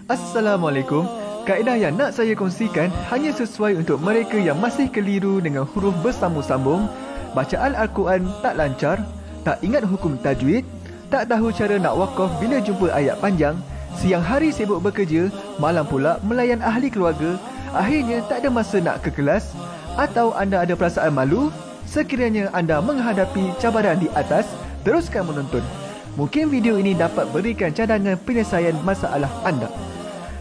Assalamualaikum. Kaedah yang nak saya kongsikan hanya sesuai untuk mereka yang masih keliru dengan huruf bersambung-sambung, bacaan Al-Quran tak lancar, tak ingat hukum tajwid, tak tahu cara nak wakaf bila jumpa ayat panjang, siang hari sibuk bekerja, malam pula melayan ahli keluarga, akhirnya tak ada masa nak ke kelas, atau anda ada perasaan malu. Sekiranya anda menghadapi cabaran di atas, teruskan menonton. Mungkin video ini dapat berikan cadangan penyelesaian masalah anda.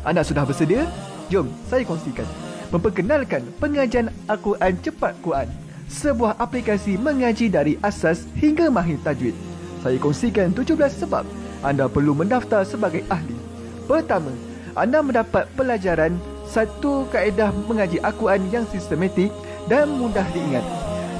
Anda sudah bersedia? Jom saya kongsikan. Memperkenalkan pengajian Al-Quran Cepat Quran, sebuah aplikasi mengaji dari asas hingga mahir tajwid. Saya kongsikan 17 sebab anda perlu mendaftar sebagai ahli. Pertama, anda mendapat pelajaran satu kaedah mengaji Al-Quran yang sistematik dan mudah diingat.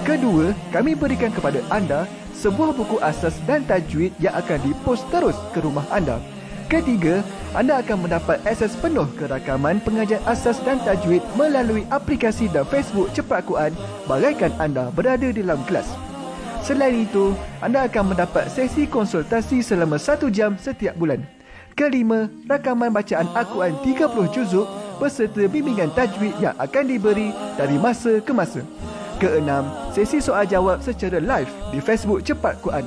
Kedua, kami berikan kepada anda sebuah buku asas dan tajwid yang akan dipost terus ke rumah anda. Ketiga, anda akan mendapat akses penuh ke rakaman pengajian asas dan tajwid melalui aplikasi dan Facebook Cepat Quran bagaikan anda berada di dalam kelas. Selain itu, anda akan mendapat sesi konsultasi selama 1 jam setiap bulan. Kelima, rakaman bacaan Al-Quran 30 juzuk beserta bimbingan tajwid yang akan diberi dari masa ke masa. Keenam, sesi soal jawab secara live di Facebook Cepat Quran.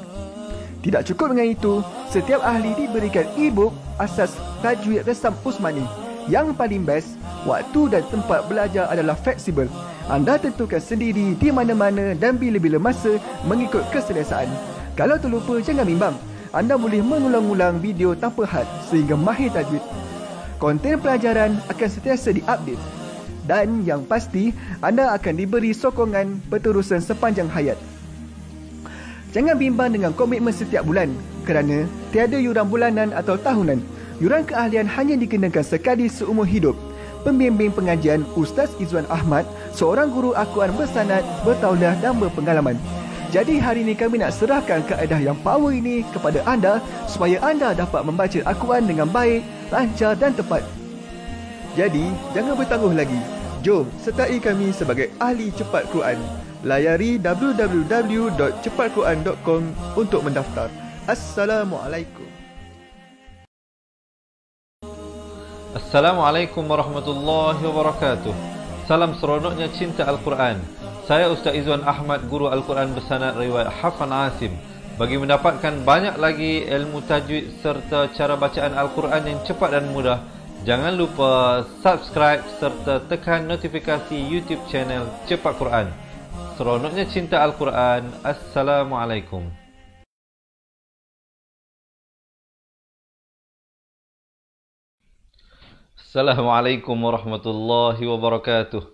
Tidak cukup dengan itu, setiap ahli diberikan e-book asas tajwid resam Usmani. Yang paling best, waktu dan tempat belajar adalah fleksibel. Anda tentukan sendiri di mana-mana dan bila-bila masa mengikut keselesaan. Kalau terlupa, jangan bimbang. Anda boleh mengulang-ulang video tanpa had sehingga mahir tajwid. Konten pelajaran akan sentiasa diupdate. Dan yang pasti, anda akan diberi sokongan berterusan sepanjang hayat. Jangan bimbang dengan komitmen setiap bulan kerana tiada yuran bulanan atau tahunan. Yuran keahlian hanya dikenakan sekali seumur hidup. Pembimbing pengajian Ustaz Izwan Ahmad, seorang guru Al-Quran bersanad, bertauliah dan berpengalaman. Jadi hari ini kami nak serahkan kaedah yang power ini kepada anda supaya anda dapat membaca Al-Quran dengan baik, lancar dan tepat. Jadi, jangan bertangguh lagi. Jom sertai kami sebagai ahli cepat Quran. Layari www.cepatquran.com untuk mendaftar. Assalamualaikum. Assalamualaikum warahmatullahi wabarakatuh. Salam seronoknya cinta Al-Quran. Saya Ustaz Izwan Ahmad, guru Al-Quran bersanad riwayat Hafan Asim. Bagi mendapatkan banyak lagi ilmu tajwid serta cara bacaan Al-Quran yang cepat dan mudah, jangan lupa subscribe serta tekan notifikasi YouTube channel Cepat Quran. Seronoknya cinta Al-Quran. Assalamualaikum. Assalamualaikum warahmatullahi wabarakatuh.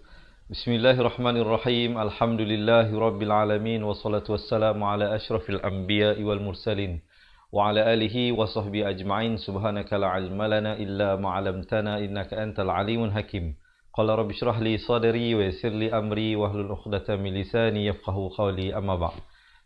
Bismillahirrahmanirrahim. Alhamdulillahi rabbil alamin. Wassalatu wassalamu ala ashrafil anbiya'i wal mursalin wa ala alihi wa sahbihi ajma'in. Subhanaka la ilma lana illa ma 'allamtana innaka antal alimul hakim. Qala rabbi shrah li sadri wa yassir li amri wahlul 'uqdatam min lisani yafqahu qawli. Amma ba'd.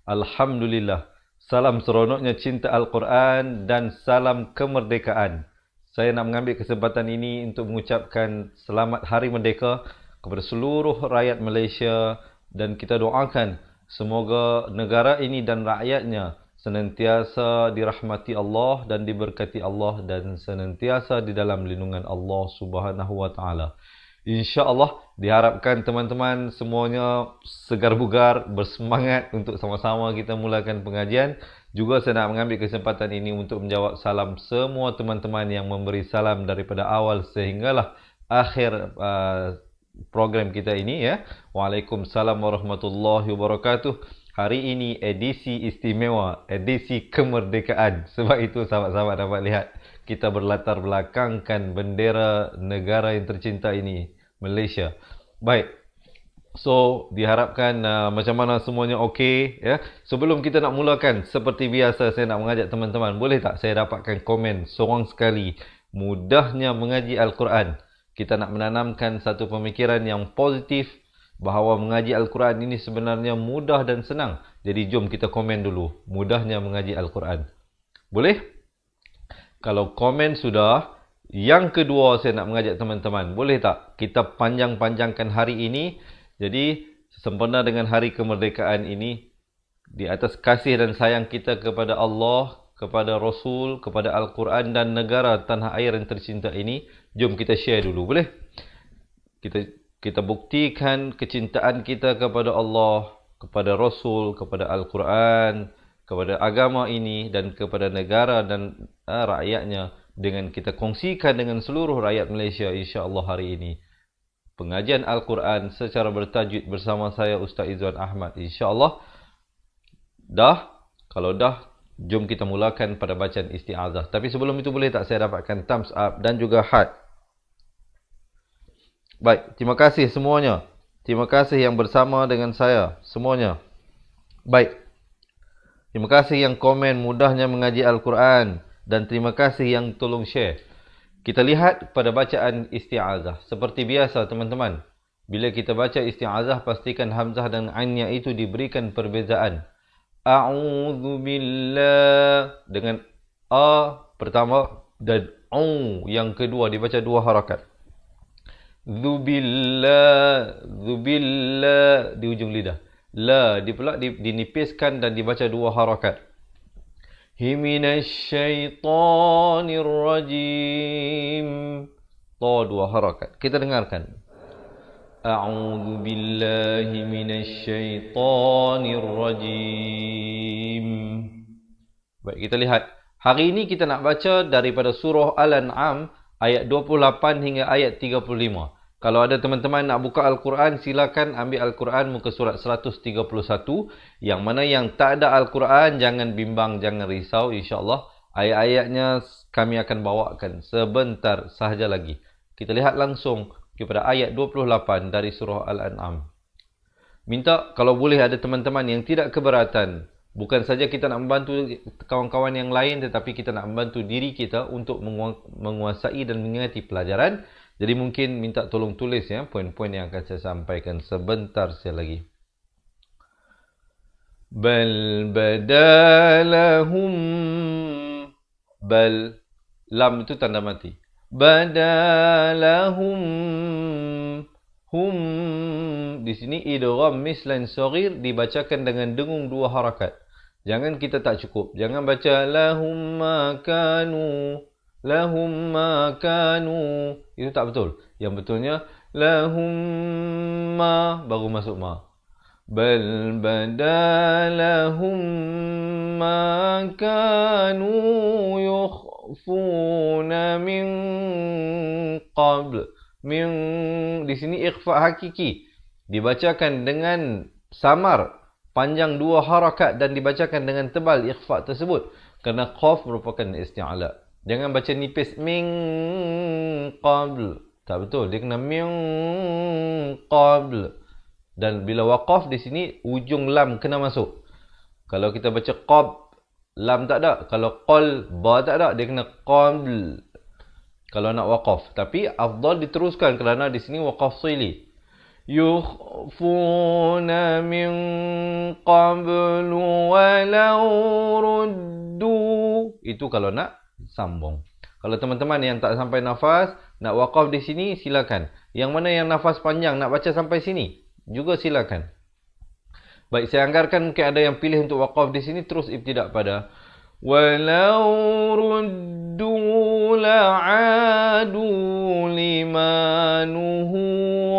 Alhamdulillah. Salam seronoknya cinta Al-Quran dan salam kemerdekaan. Saya nak mengambil kesempatan ini untuk mengucapkan selamat Hari Merdeka kepada seluruh rakyat Malaysia dan kita doakan semoga negara ini dan rakyatnya senantiasa dirahmati Allah dan diberkati Allah dan senantiasa di dalam lindungan Allah Subhanahu wa taala. InsyaAllah diharapkan teman-teman semuanya segar bugar, bersemangat untuk sama-sama kita mulakan pengajian. Juga saya nak mengambil kesempatan ini untuk menjawab salam semua teman-teman yang memberi salam daripada awal sehinggalah akhir program kita ini ya. Waalaikumsalam warahmatullahi wabarakatuh. Hari ini edisi istimewa, edisi kemerdekaan. Sebab itu sahabat-sahabat dapat lihat kita berlatar belakangkan bendera negara yang tercinta ini, Malaysia. Baik. So, diharapkan macam mana semuanya okey ya. Sebelum kita nak mulakan, seperti biasa saya nak mengajak teman-teman, boleh tak saya dapatkan komen seorang sekali mudahnya mengaji Al-Quran. Kita nak menanamkan satu pemikiran yang positif bahawa mengaji Al-Quran ini sebenarnya mudah dan senang. Jadi jom kita komen dulu, mudahnya mengaji Al-Quran. Boleh? Kalau komen sudah, yang kedua saya nak mengajak teman-teman, boleh tak kita panjang-panjangkan hari ini. Jadi sempena dengan hari kemerdekaan ini, di atas kasih dan sayang kita kepada Allah, kepada Rasul, kepada Al-Quran dan negara tanah air yang tercinta ini, jom kita share dulu, boleh? Kita buktikan kecintaan kita kepada Allah, kepada Rasul, kepada Al-Quran, kepada agama ini dan kepada negara dan rakyatnya dengan kita kongsikan dengan seluruh rakyat Malaysia insya-Allah hari ini. Pengajian Al-Quran secara bertajwid bersama saya Ustaz Izwan Ahmad insya-Allah. Kalau dah, jom kita mulakan pada bacaan isti'azah. Tapi sebelum itu boleh tak saya dapatkan thumbs up dan juga heart. Baik, terima kasih semuanya. Terima kasih yang bersama dengan saya semuanya. Baik. Terima kasih yang komen mudahnya mengaji Al-Quran dan terima kasih yang tolong share. Kita lihat pada bacaan isti'azah. Seperti biasa teman-teman, bila kita baca isti'azah, pastikan hamzah dan ainnya itu diberikan perbezaan. A'udzu billah dengan a pertama dan u yang kedua dibaca dua harakat. Zubillah di ujung lidah. La dinipiskan dan dibaca dua harakat. Minasyaitonir rajim. Ta dua harakat. Kita dengarkan. A'udzu billahi minasyaitonir rajim. Baik, kita lihat. Hari ini kita nak baca daripada surah Al-An'am ayat 28 hingga ayat 35. Kalau ada teman-teman nak buka Al-Quran, silakan ambil Al-Quran muka surat 131. Yang mana yang tak ada Al-Quran, jangan bimbang, jangan risau. InsyaAllah ayat-ayatnya kami akan bawakan sebentar sahaja lagi. Kita lihat langsung kepada ayat 28 dari surah Al-An'am. Minta kalau boleh ada teman-teman yang tidak keberatan. Bukan saja kita nak membantu kawan-kawan yang lain, tetapi kita nak membantu diri kita untuk menguasai dan mengingati pelajaran. Jadi mungkin minta tolong tulis ya poin-poin yang akan saya sampaikan sebentar saja lagi. Bal badalahum. Bal, lam itu tanda mati. Badalahum. Hum. Di sini idgham mislan saghir dibacakan dengan dengung dua harakat. Jangan kita tak cukup. Jangan baca lahum makanu. Lahum makanu. Itu tak betul. Yang betulnya lahum ma baru masuk ma. Bal badalahum makanu yukhfuna min qabl. Min di sini ikhfa hakiki. Dibacakan dengan samar panjang dua harakat dan dibacakan dengan tebal ikhfa tersebut kerana qaf merupakan isti'ala. Jangan baca nipis min qabl. Tak betul. Dia kena min qabl. Dan bila waqaf di sini ujung lam kena masuk. Kalau kita baca qab, lam tak ada. Kalau qal, ba tak ada. Dia kena qabl. Kalau nak waqaf. Tapi afdal diteruskan kerana di sini waqaf sili. Yukhfuna min qablu walau ruddu. Itu kalau nak sambung. Kalau teman-teman yang tak sampai nafas, nak waqaf di sini, silakan. Yang mana yang nafas panjang, nak baca sampai sini, juga silakan. Baik, saya anggarkan mungkin ada yang pilih untuk waqaf di sini, terus ibtidak pada walau ruddu la'adu limanuhu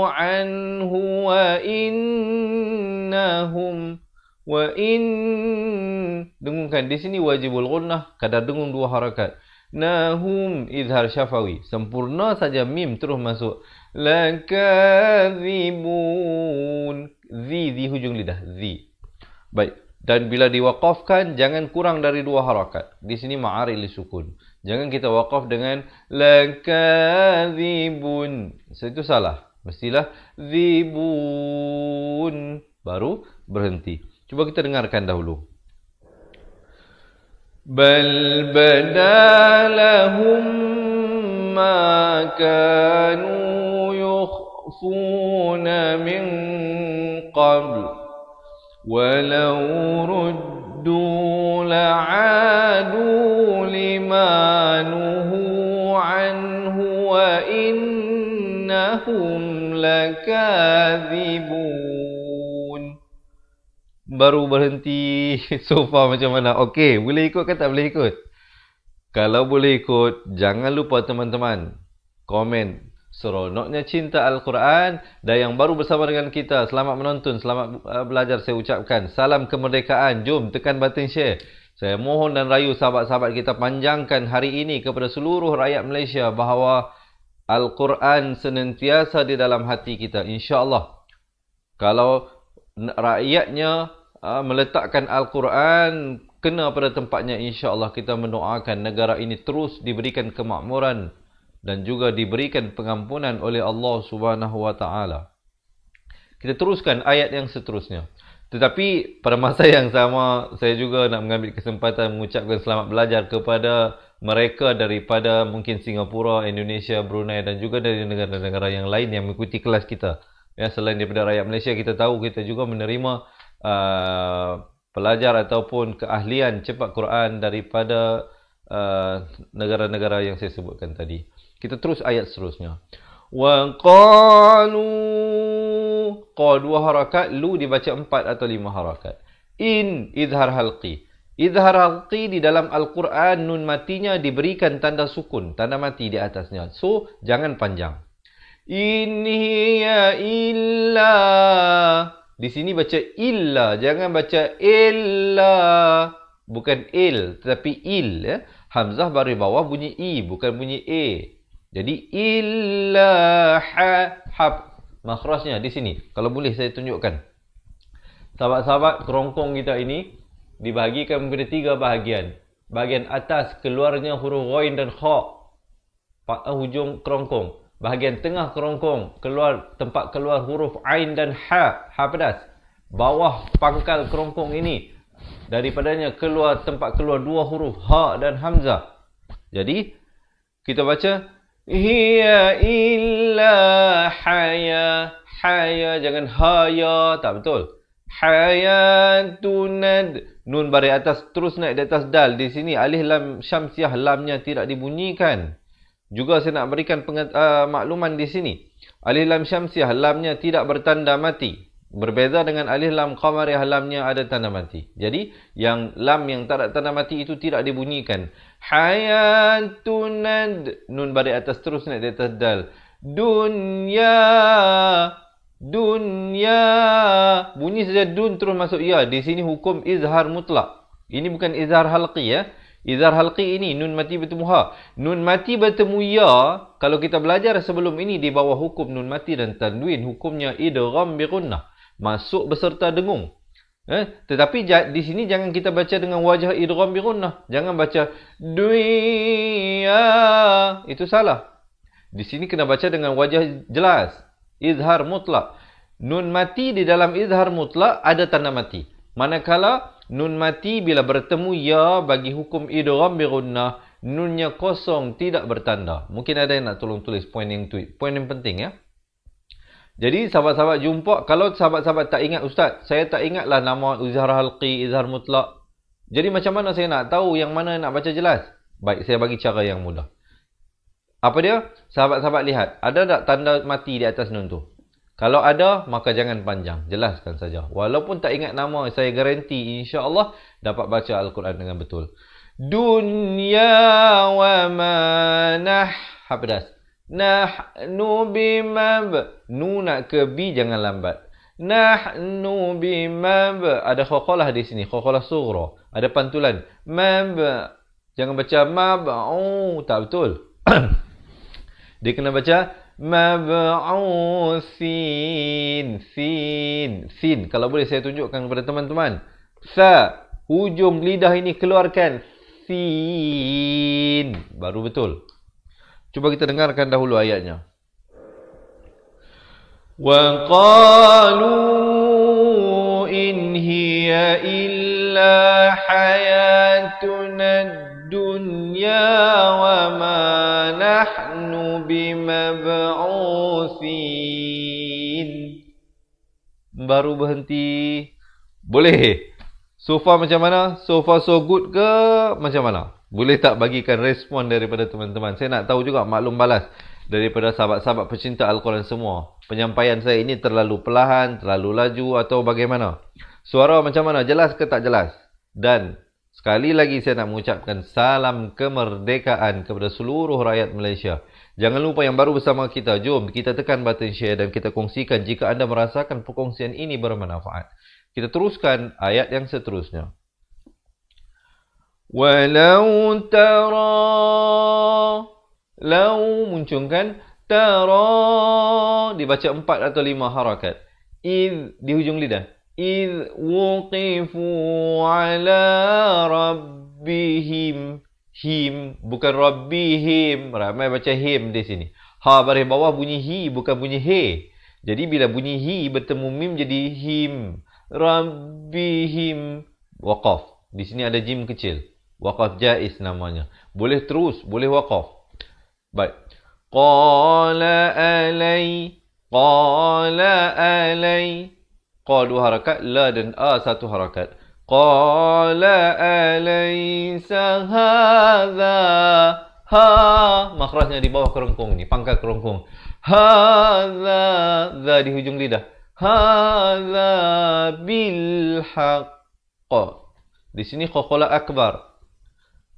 anhu wa innahum wa in. Dengungkan di sini wajibul gunnah, kadar dengung dua harakat. Nahum izhar syafawi, sempurna saja mim terus masuk. Lakadzibun, zi hujung lidah, zi. Baik, dan bila diwaqafkan jangan kurang dari dua harakat. Di sini ma'ari li sukun. Jangan kita waqaf dengan lakadzibun. Itu salah. Mestilah zibun baru berhenti. Cuba kita dengarkan dahulu. Bal badalahum ma kanu yukhfuna min qabl walau ruddu la'adu limanuhu anhu wa innahum lakadzibun. baru berhenti. So far macam mana? Okey, boleh ikut ke tak boleh ikut? Kalau boleh ikut, jangan lupa teman-teman komen seronoknya cinta Al-Quran. Dan yang baru bersama dengan kita, selamat menonton, selamat belajar saya ucapkan. Salam kemerdekaan. Jom tekan button share. Saya mohon dan rayu sahabat-sahabat kita panjangkan hari ini kepada seluruh rakyat Malaysia bahawa Al-Quran senantiasa di dalam hati kita. InsyaAllah. Kalau rakyatnya meletakkan Al-Quran kena pada tempatnya, insya-Allah kita mendoakan negara ini terus diberikan kemakmuran dan juga diberikan pengampunan oleh Allah Subhanahu wa taala. Kita teruskan ayat yang seterusnya. Tetapi pada masa yang sama saya juga nak mengambil kesempatan mengucapkan selamat belajar kepada mereka daripada mungkin Singapura, Indonesia, Brunei dan juga dari negara-negara yang lain yang mengikuti kelas kita. Ya, selain daripada rakyat Malaysia, kita tahu kita juga menerima pelajar ataupun keahlian cepat Quran daripada negara-negara yang saya sebutkan tadi. Kita terus ayat seterusnya. Wa qalu, qa 2 harakat, lu dibaca 4 atau 5 harakat. In izhar halqi. Izhar halqi di dalam Al-Quran nun matinya diberikan tanda sukun, tanda mati di atasnya. So jangan panjang. In hiya illa. Di sini baca illa, jangan baca illa. Bukan il, tetapi il. Ya? Hamzah baru bawah bunyi i, bukan bunyi e. Jadi illa hab. Makhrajnya di sini. Kalau boleh saya tunjukkan. Sahabat-sahabat, kerongkong kita ini dibahagikan menjadi 3 bahagian. Bahagian atas keluarnya huruf ghain dan kha. Hujung kerongkong. Bahagian tengah kerongkong tempat keluar huruf ain dan ha. Ha pedas. Bawah pangkal kerongkong ini daripadanya tempat keluar 2 huruf ha dan hamzah. Jadi kita baca hiya illa haya. Haya, jangan haya, tak betul. Hayatunad. Nun baris atas terus naik di atas dal. Di sini alif lam syamsiah, lamnya tidak dibunyikan. Juga saya nak berikan makluman di sini. Alif lam syamsiah, lamnya tidak bertanda mati. Berbeza dengan alif lam qamariyah, lamnya ada tanda mati. Jadi yang lam yang tak ada tanda mati itu tidak dibunyikan. Hayatunad. Nun baris atas terus naik di atas dal. Dunya. Dunya. Bunyi saja dun terus masuk ya. Di sini hukum izhar mutlak. Ini bukan izhar halqi ya. Izhar halqi ini nun mati bertemu ha. Nun mati bertemu ya. Kalau kita belajar sebelum ini di bawah hukum nun mati dan tanwin, hukumnya idgham bi gunnah. Masuk beserta dengung. Tetapi di sini jangan kita baca dengan wajah idgham bi gunnah. Jangan baca duya. Itu salah. Di sini kena baca dengan wajah jelas. Izhar mutlak. Nun mati di dalam izhar mutlak ada tanda mati. Manakala nun mati bila bertemu ya bagi hukum idgham bi gunnah, nunnya kosong tidak bertanda. Mungkin ada yang nak tolong tulis poin yang penting ya. Jadi sahabat-sahabat jumpa, kalau sahabat-sahabat tak ingat ustaz, saya tak ingatlah nama izhar halqi, izhar mutlak. Jadi macam mana saya nak tahu yang mana nak baca jelas? Baik, saya bagi cara yang mudah. Apa dia? Sahabat-sahabat lihat, ada tak tanda mati di atas nun tu? Kalau ada, maka jangan panjang. Jelaskan saja. Walaupun tak ingat nama, saya garanti insya-Allah dapat baca Al-Quran dengan betul. Dunya wa manah. Ha pedas. Nahnu bimab. Nu nak ke bi jangan lambat. Nahnu bimab. Ada khaqalah di sini. Khaqalah sughra. Ada pantulan. Mab. Jangan baca mab. Oh, tak betul. Dia kena baca mab'usin. Sin. Kalau boleh saya tunjukkan kepada teman-teman. Sa. Hujung lidah ini keluarkan. Sin. Baru betul. Cuba kita dengarkan dahulu ayatnya. Wa qalu in hiya illa hayatuna dunya wa ma nahnu bimab'utsin. Baru berhenti. Boleh. So far macam mana? So far so good ke macam mana? Boleh tak bagikan respon daripada teman-teman? Saya nak tahu juga maklum balas daripada sahabat-sahabat pecinta Al-Quran semua. Penyampaian saya ini terlalu perlahan, terlalu laju atau bagaimana? Suara macam mana? Jelas ke tak jelas? Dan sekali lagi saya nak mengucapkan salam kemerdekaan kepada seluruh rakyat Malaysia. Jangan lupa yang baru bersama kita, jom kita tekan button share dan kita kongsikan jika anda merasakan perkongsian ini bermanfaat. Kita teruskan ayat yang seterusnya. Walau tara, lau munculkan tara, dibaca 4 atau 5 harakat. Iz di hujung lidah. إذ وقفوا على ربهم, him bukan rabbihim, ramai baca him di sini. Ha baris bawah bunyi hi bukan bunyi he. Jadi bila bunyi hi bertemu mim jadi him. Rabbihim waqaf. Di sini ada jim kecil. Waqaf jaiz namanya. Boleh terus, boleh waqaf. Baik. Qala alai, qala alai. Qa 2 harakat, la dan a 1 harakat. Qala alaysa hadha, ha makhrajnya di bawah kerongkong ni, pangkal kerongkong. Hadha, za di hujung lidah. Hadha bil haqq. Di sini qalqalah akbar.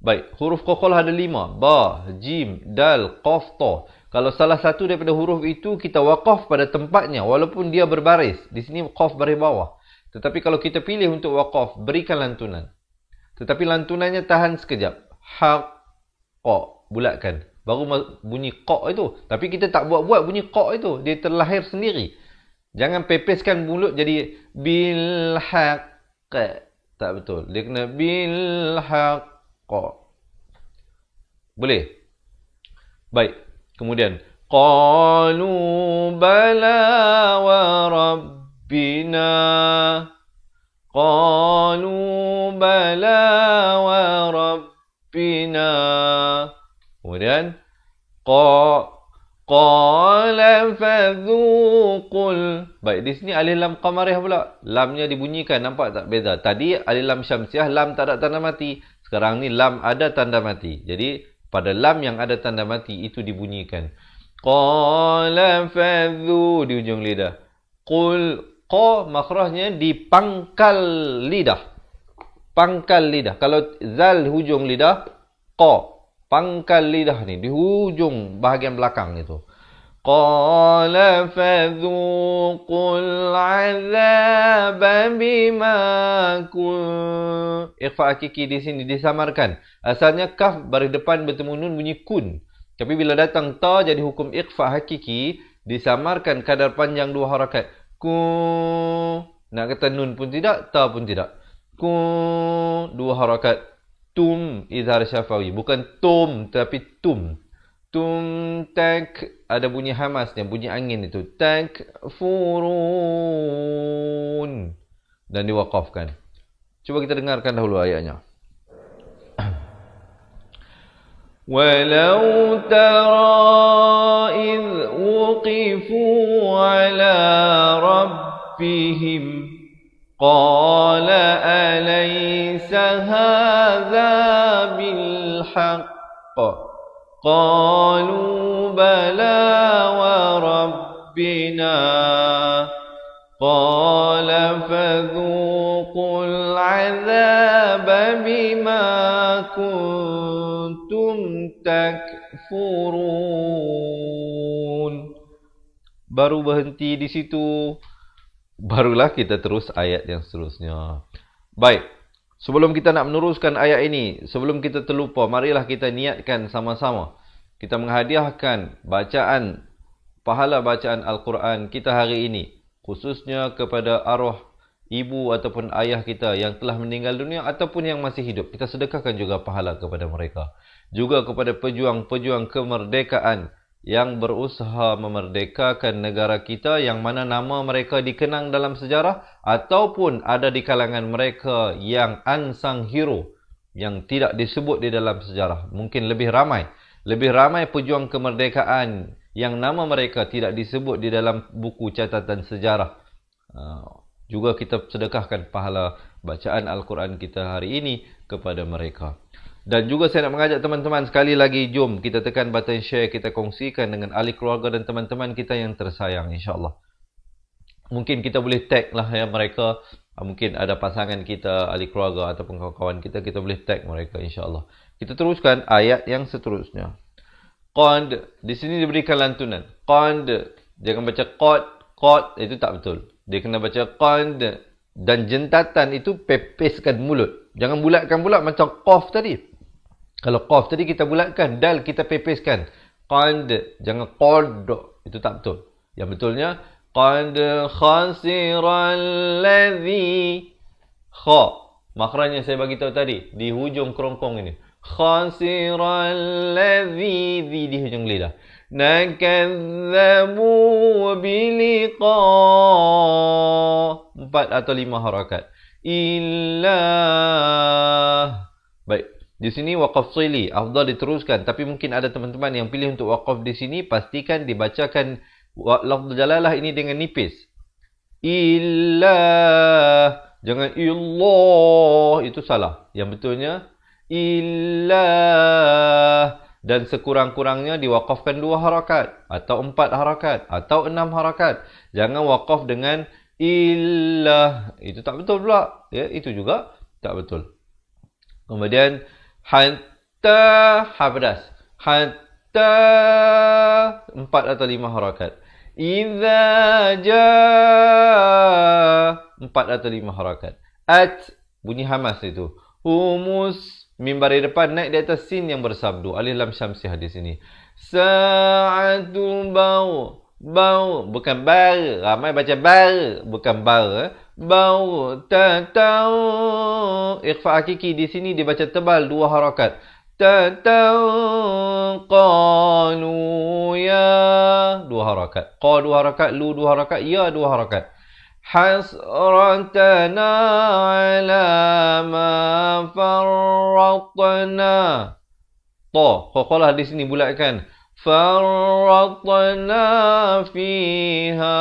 Baik, huruf qalqalah ada 5, ba, jim, dal, qaf, ta. Kalau salah satu daripada huruf itu kita waqaf pada tempatnya walaupun dia berbaris. Di sini qaf baris bawah. Tetapi kalau kita pilih untuk waqaf, berikan lantunan. Tetapi lantunannya tahan sekejap. Haqqa, bulatkan. Baru bunyi qa itu. Tapi kita tak buat-buat bunyi qa itu. Dia terlahir sendiri. Jangan pepeskan mulut jadi bil haqq. Tak betul. Dia kena bil haqq. Boleh? Baik. Kemudian qalu bala wa rabbina, qalu bala wa rabbina. Kemudian qala fadhuqul. Baik, di sini alif lam qamariyah pula. Lamnya dibunyikan, nampak tak beza? Tadi alif lam syamsiah, lam tak ada tanda mati. Sekarang ni lam ada tanda mati. Jadi pada lam yang ada tanda mati itu dibunyikan. Qala fadhu di ujung lidah. Qul, qa makhrajnya di pangkal lidah. Pangkal lidah. Kalau zal hujung lidah, qa. Pangkal lidah ni di hujung bahagian belakang itu. Qala fadhuqul azaba bima kun. Ikhfa hakiki di sini disamarkan. Asalnya kaf baris depan bertemu nun bunyi kun. Tapi bila datang ta jadi hukum ikhfa hakiki disamarkan kadar panjang 2 harakat. Ku. Nak kata nun pun tidak, ta pun tidak. Ku 2 harakat. Tum izhar syafawi, bukan tum tapi tum. Tum tak ada bunyi hamasnya, bunyi angin itu. Takfurun. Dan diwaqafkan. Cuba kita dengarkan dahulu ayatnya. Walau tara idh wuqifu ala rabbihim qala alaysa hadha bil haqq. قالوا بلى وربنا قال فذوقوا العذاب بما كنتم تكفرون. Baru berhenti di situ, barulah kita terus ayat yang seterusnya. Baik. Sebelum kita nak meneruskan ayat ini, sebelum kita terlupa, marilah kita niatkan sama-sama. Kita menghadiahkan bacaan, pahala bacaan Al-Quran kita hari ini. Khususnya kepada arwah ibu ataupun ayah kita yang telah meninggal dunia ataupun yang masih hidup. Kita sedekahkan juga pahala kepada mereka. Juga kepada pejuang-pejuang kemerdekaan yang berusaha memerdekakan negara kita, yang mana nama mereka dikenang dalam sejarah ataupun ada di kalangan mereka yang unsung hero yang tidak disebut di dalam sejarah. Mungkin lebih ramai pejuang kemerdekaan yang nama mereka tidak disebut di dalam buku catatan sejarah. Juga kita sedekahkan pahala bacaan Al-Quran kita hari ini kepada mereka. Dan juga saya nak mengajak teman-teman sekali lagi, jom kita tekan button share, kita kongsikan dengan ahli keluarga dan teman-teman kita yang tersayang, insyaAllah. Mungkin kita boleh tag lah ya mereka Mungkin ada pasangan kita, ahli keluarga ataupun kawan-kawan kita, kita boleh tag mereka insya-Allah. Kita teruskan ayat yang seterusnya. Qad, di sini diberikan lantunan. Qad, jangan baca qad, itu tak betul. Dia kena baca qad, dan jentatan itu pepeskan mulut. Jangan bulatkan pula macam qaf tadi. Kalau qaf tadi kita bulatkan, dal kita pepeskan. Qad, jangan qad, itu tak betul. Yang betulnya qad khasiral ladzi, kha. Makhrajnya saya bagi tahu tadi di hujung kerongkong ini. Khasiral ladzi, di hujung lidah. Nakazzabu biliqa, 4 atau 5 harakat. Illa, baik. Di sini waqaf sili, afdal diteruskan. Tapi mungkin ada teman-teman yang pilih untuk waqaf di sini, pastikan dibacakan lafz jalalah ini dengan nipis. Illa, jangan illah, itu salah. Yang betulnya illa, dan sekurang-kurangnya diwakafkan 2 harakat atau 4 harakat atau 6 harakat. Jangan wakaf dengan illa, itu tak betul pula. Ya, itu juga tak betul. Kemudian hatta, hapedas. Hatta, 4 atau 5 harakat. Idza jaa, 4 atau 5 harakat. At, bunyi hamas itu. Humus, mim baris depan naik di atas sin yang bersabdu. Alif lam syamsiah di sini. Sa'atu bau, bukan bar. Ramai baca bar, bukan bar. Bau tatau, ikhfa hakiki di sini dibaca tebal 2 harakat. Tatau qalu ya, 2 harakat. Qa 2 harakat, lu 2 harakat, ya 2 harakat. Hasratana ala ma farratna. Ta, qaqalah di sini bulatkan. Farratna fiha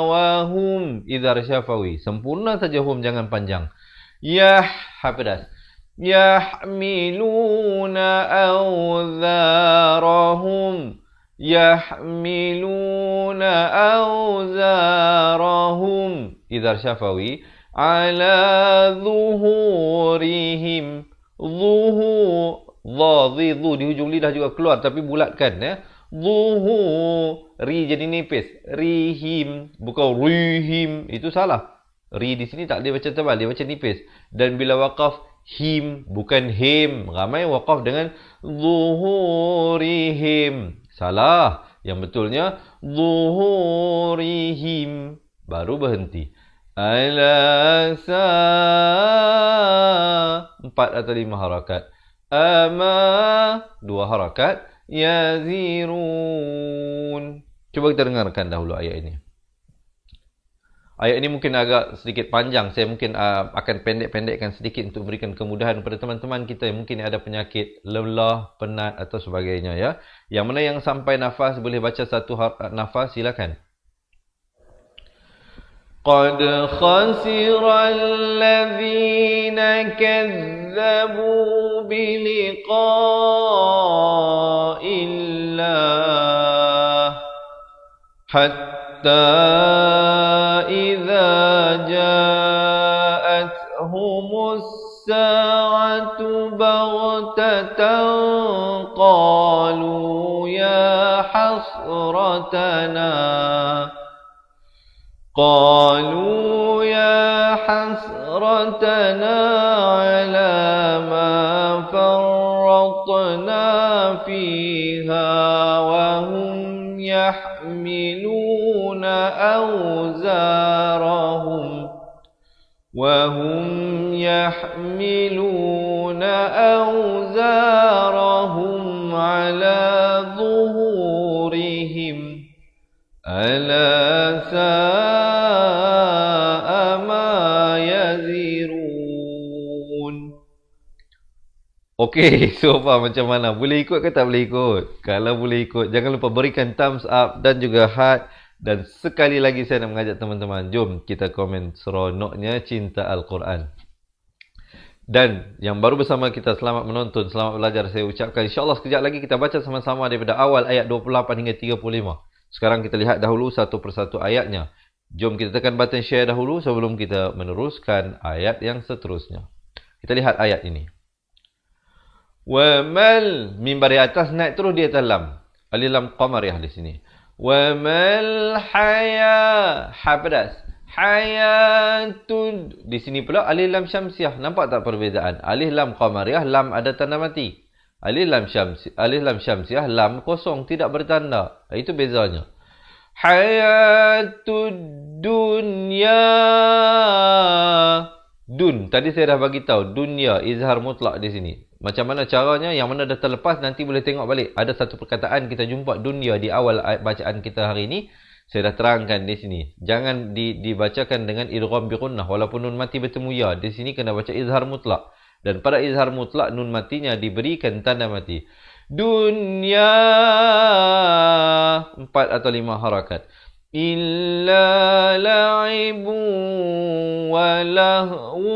wa hum, idhar syafawi. Sempurna saja hum, jangan panjang. Yah, hafidas. Yahmiluna awzarahum, yahmiluna awzarahum, idhar syafawi. Ala zuhurihim, dhu di hujung lidah juga keluar tapi bulatkan ya. Ri jadi nipis. Rihim, bukan rihim, itu salah. Ri di sini tak dia baca tebal, dia baca nipis. Dan bila waqaf him, bukan him. Ramai waqaf dengan zuhurihim. Salah. Yang betulnya zuhurihim. Baru berhenti. Ala sa, 4 atau 5 harakat. Ama, 2 harakat. Yazirun. Cuba kita dengarkan dahulu ayat ini. Ayat ini mungkin agak sedikit panjang. Saya mungkin akan pendek-pendekkan sedikit untuk memberikan kemudahan kepada teman-teman kita yang mungkin ada penyakit lelah, penat atau sebagainya ya. Yang mana yang sampai nafas boleh baca satu nafas, silakan. Qad khasira alladhina kazzabu biliqa'illah hatta idza ja'athumus sa'atu baghtatan qalu ya hasratana, قالوا يا حسرتنا على ما فرطنا فيها وهم يحملون أوزارهم على ظهورهم ألا ساء ما يزرون. Okey, so far macam mana? Boleh ikut ke tak boleh ikut? Kalau boleh ikut, jangan lupa berikan thumbs up dan juga heart. Dan sekali lagi saya nak mengajak teman-teman, jom kita komen seronoknya cinta Al-Quran. Dan yang baru bersama kita, selamat menonton, selamat belajar. Saya ucapkan insyaAllah sekejap lagi kita baca sama-sama daripada awal ayat 28 hingga 35. Sekarang kita lihat dahulu satu persatu ayatnya. Jom kita tekan button share dahulu sebelum kita meneruskan ayat yang seterusnya. Kita lihat ayat ini. Wa mal mim dari atas naik terus di atas lam. Alif lam qamariyah di sini. Wa mal haya habdas. Hayatun di sini pula alif lam syamsiah. Nampak tak perbezaan? Alif lam qamariyah lam ada tanda mati. Alif lam syamsiah lam kosong tidak bertanda. Itu bezanya. Hayatud dunya. Dun. Tadi saya dah bagi tahu dunya izhar mutlak di sini. Macam mana caranya? Yang mana dah terlepas nanti boleh tengok balik. Ada satu perkataan kita jumpa dunya di awal bacaan kita hari ini. Saya dah terangkan di sini. Jangan dibacakan dengan idgham bi gunnah walaupun nun mati bertemu ya. Di sini kena baca izhar mutlak. Dan pada izhar mutlak nun matinya diberikan tanda mati. Dunya 4 atau 5 harakat. Illa la'ibu wa lahu.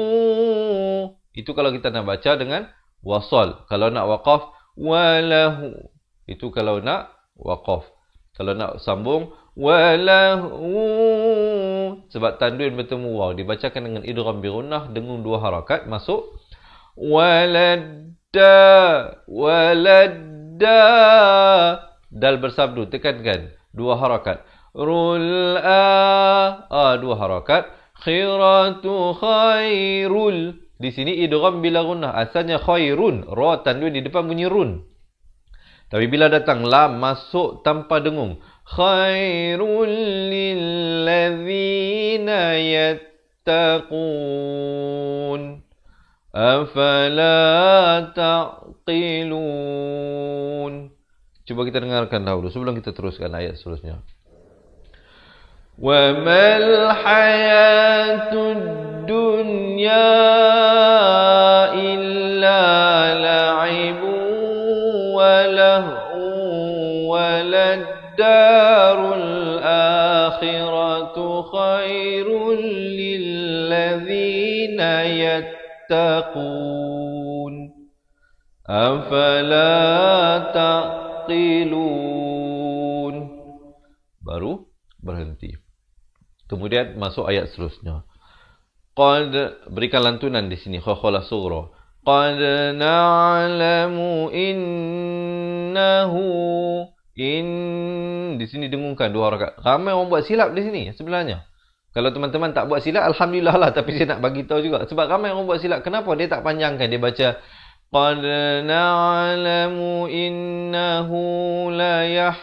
Itu kalau kita nak baca dengan wasal. Kalau nak waqaf wa lahu. Itu kalau nak waqaf. Kalau nak sambung wa lahu. Sebab tanwin bertemu waw dibacakan dengan idgham bi gunnah dengung 2 harakat masuk waladda dal bersabdu tekankan 2 harakat rul'a 2 harakat khiratu khairul di sini idgham bila gunnah asalnya khairun ra tanwin di depan bunyi run tapi bila datang lam masuk tanpa dengung khairul lilladzina yattaqun afala taqilun. Cuba kita dengarkan dahulu sebelum kita teruskan ayat seterusnya. Wa mal hayatud dunya illa la'ibu wa lahu waladdarul akhiratu khairul lilladzina yattaqun afala taqilun. Baru berhenti. Kemudian masuk ayat seterusnya. Qad berikan lantunan di sini khakhalah sughra. Qad na'lamu innahu di sini dengungkan 2 harakat. Ramai orang buat silap di sini sebenarnya. Kalau teman-teman tak buat silap, alhamdulillah lah. Tapi saya nak bagi tahu juga. Sebab ramai orang buat silap. Kenapa dia tak panjangkan? Dia baca qad na'lamu innahu la yah.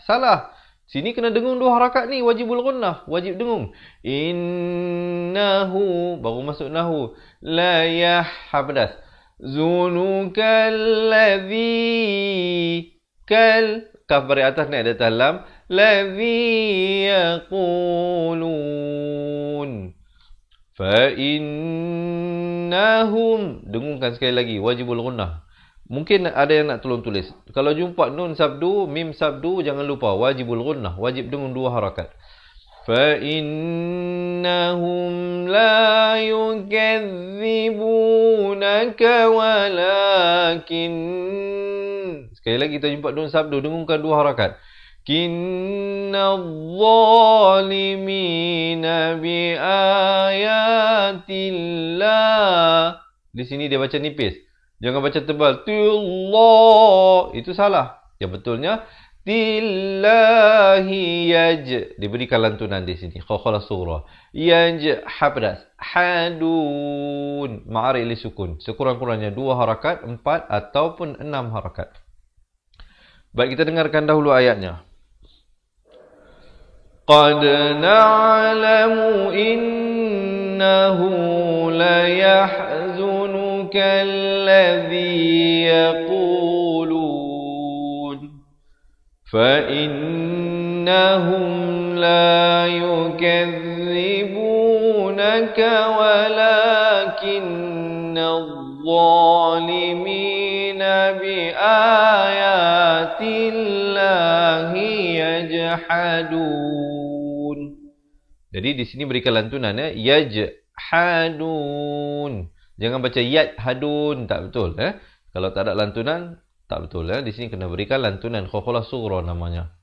Salah. Sini kena dengung 2 harakat ni. Wajibul gunnah. Wajib dengung. Innahu. Baru masuk nahu. La yah. Habdas. Zunukalladhi. Kal. Kaf bari atas naik di atas lam. Ladhi yaqulun. Fa'innahum. Dengungkan sekali lagi. Wajibul gunnah. Mungkin ada yang nak tolong tulis. Kalau jumpa nun sabdu, mim sabdu, jangan lupa. Wajibul gunnah. Wajib dengung 2 harakat. فَإِنَّهُمْ لَا يُكَذِّبُونَكَ وَلَكِنَّ. Sekali lagi kita jumpa nun sabdu, dengungkan 2 harakat. Kinnadh-dhalimina biayatillah. Di sini dia baca nipis. Jangan baca tebal. Tillah. Itu salah. Yang betulnya Tillahi yaj. Diberikan lantunan di sini. Khakhalah sughra. Yaj habdas. Hadun. Ma'ari li sukun. Sekurang-kurangnya 2 harakat, 4 ataupun 6 harakat. Baik, kita dengarkan dahulu ayatnya. Qad na'lamu innahu la yahzunuka alladhi yaqulun. فَإِنَّهُمْ لَا يُكَذِّبُونَكَ وَلَكِنَّ الظَّالِمِينَ بِآيَاتِ اللَّهِ يَجْحَدُونَ. Jadi di sini berikan lantunan ya, yajhadun. Jangan baca yajhadun, tak betul Kalau tak ada lantunan tak betul Di sini kena berikan lantunan khakhalah sughra namanya.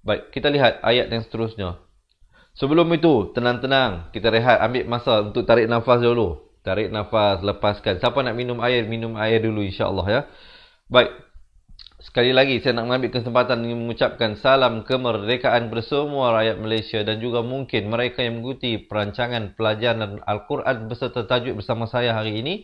Baik, kita lihat ayat yang seterusnya. Sebelum itu, tenang-tenang. Kita rehat, ambil masa untuk tarik nafas dulu. Tarik nafas, lepaskan. Siapa nak minum air dulu insya-Allah ya. Baik. Sekali lagi saya nak mengambil kesempatan ini mengucapkan salam kemerdekaan kepada semua rakyat Malaysia dan juga mungkin mereka yang mengikuti perancangan pelajaran Al-Quran beserta tajuk bersama saya hari ini.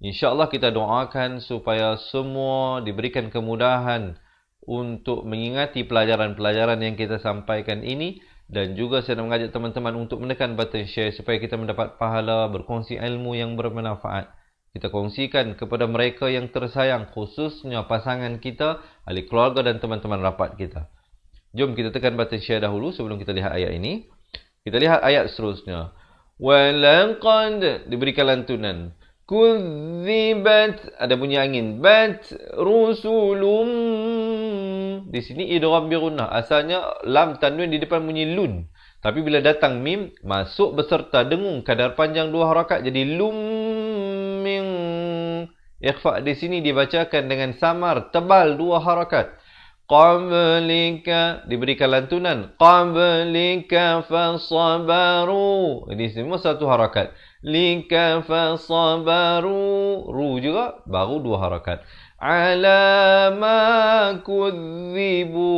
InsyaAllah kita doakan supaya semua diberikan kemudahan untuk mengingati pelajaran-pelajaran yang kita sampaikan ini. Dan juga saya nak mengajak teman-teman untuk menekan button share supaya kita mendapat pahala berkongsi ilmu yang bermanfaat. Kita kongsikan kepada mereka yang tersayang, khususnya pasangan kita, ahli keluarga dan teman-teman rapat kita. Jom kita tekan button share dahulu sebelum kita lihat ayat ini. Kita lihat ayat seterusnya. Walaqad, diberikan lantunan. Kudzibat, ada bunyi angin. Bat rusulum. Di sini idgham bi gunnah. Asalnya lam tanwin di depan bunyi lun. Tapi bila datang mim, masuk beserta dengung kadar panjang 2 harakat jadi lum. Ikhfa di sini dibacakan dengan samar, tebal 2 harakat. Qablika, diberikan lantunan. Qablika fasabaru. Ini semua 1 harakat. Lika fasabaru. Ru juga, baru 2 harakat. Ala ma kudzibu.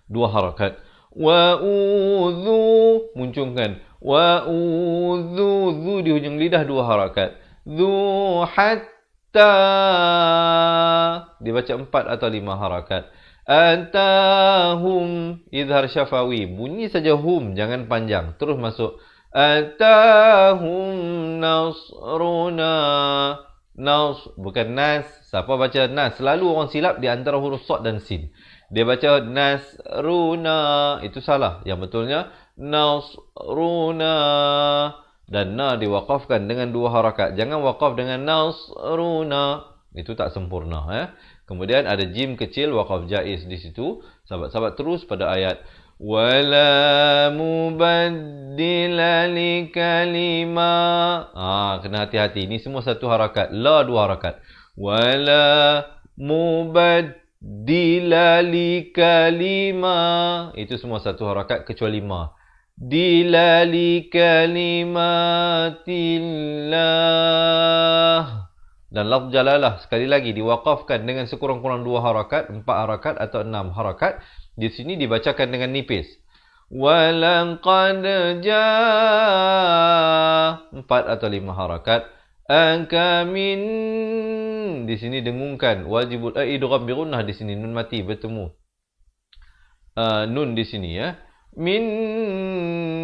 2 harakat. Wa udhu, muncungkan. Wa udhu, dhu di hujung lidah 2 harakat. Dhu hatta, dibaca 4 atau 5 harakat. Atahum, izhar syafawi, bunyi saja hum, jangan panjang, terus masuk. Atahum nasruna. Nas, bukan nas. Siapa baca nas? Selalu orang silap di antara huruf sad dan sin. Dia baca nasruna, itu salah. Yang betulnya nasruna. Dan na diwakafkan dengan 2 harakat. Jangan wakaf dengan nasruna. Itu tak sempurna. Kemudian ada jim kecil, wakaf jaiz di situ. Sahabat-sahabat terus pada ayat. Wala mubaddila li kalima. Kena hati-hati. Ini semua 1 harakat. La 2 harakat. Wala mubaddila li kalima. Itu semua 1 harakat kecuali ma. Dilali kalimatillah. Dan lafz jalalah sekali lagi diwakafkan dengan sekurang-kurang 2 harakat, 4 harakat atau 6 harakat. Di sini dibacakan dengan nipis. Walaqad jaa, 4 atau 5 harakat. Akamin, di sini dengungkan. Wajibul idgham bi gunnah di sini, nun mati bertemu. Nun di sini ya. Min